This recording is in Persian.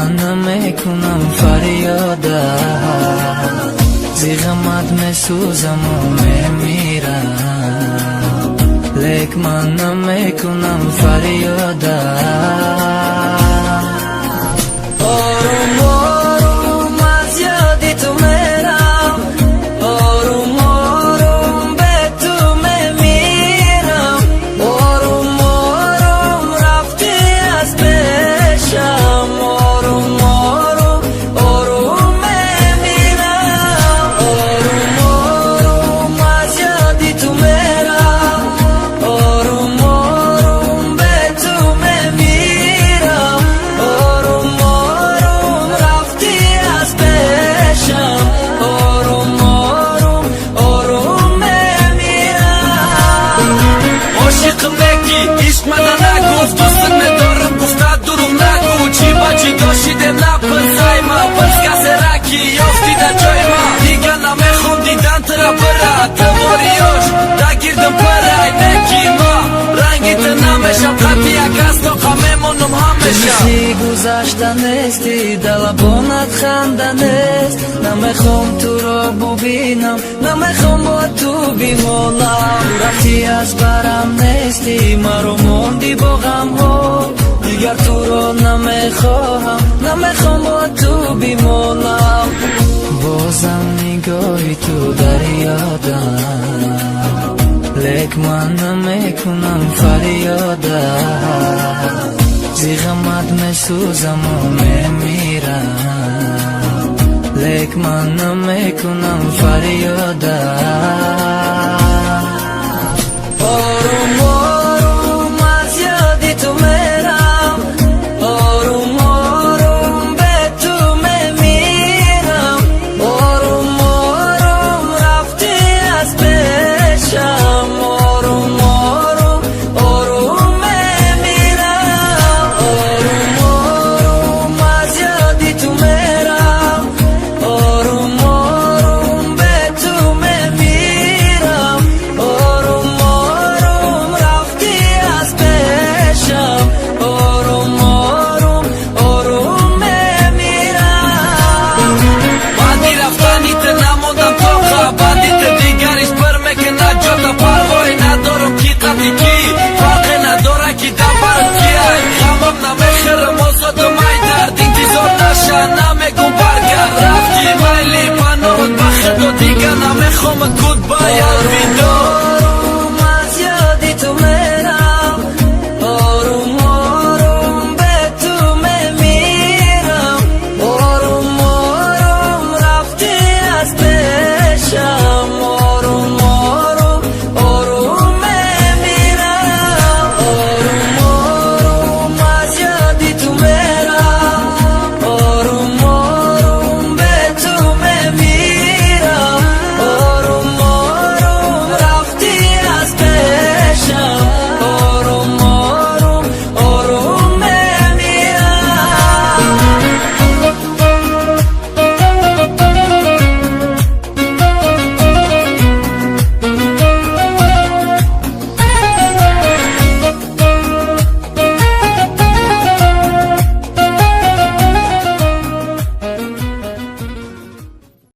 من نمیکنم فریاده، زی غمت میسوزم و میمیرم، لیک من نمیکنم فریاده. آروم آروم از یادی تو میرم، آروم آروم به تو میمیرم، آروم آروم رفتی از پیشم، آروم آروم آروم میمیرم، آروم آروم از یادی تو میرم، آروم آروم به تو میمیرم، آروم آروم رفتی از پیشم، آروم آروم آروم میمیرم. عاشقم نگی عشق منو نگفت، دوست ندارم گفتن دروغ نگو، چی با چی داشتیدم نپرسای من، پس کسی رکی یافتی در جای من، دیگه نمیخوام دیدن ترا برد دواریاش دگیردم پرای نگی ما، رنگی تو نمیشم قطعی یک از تو میمونم همیشه. کسی گذشته نیستی، دلبانت خنده نیست، نمیخوام تو را ببینم، نمیخوام با تو بمانم، رفتی از برم نیستی، مرا موندی با غم ها، دیگر تو را نمیخواهم، نمیخوام با تو بمانم، بازم نگاهی تو در یادم، لیک من نمیکنم فریاده، زی غمت میسوزم و میمیرم، لیک من نمیکنم فریاده.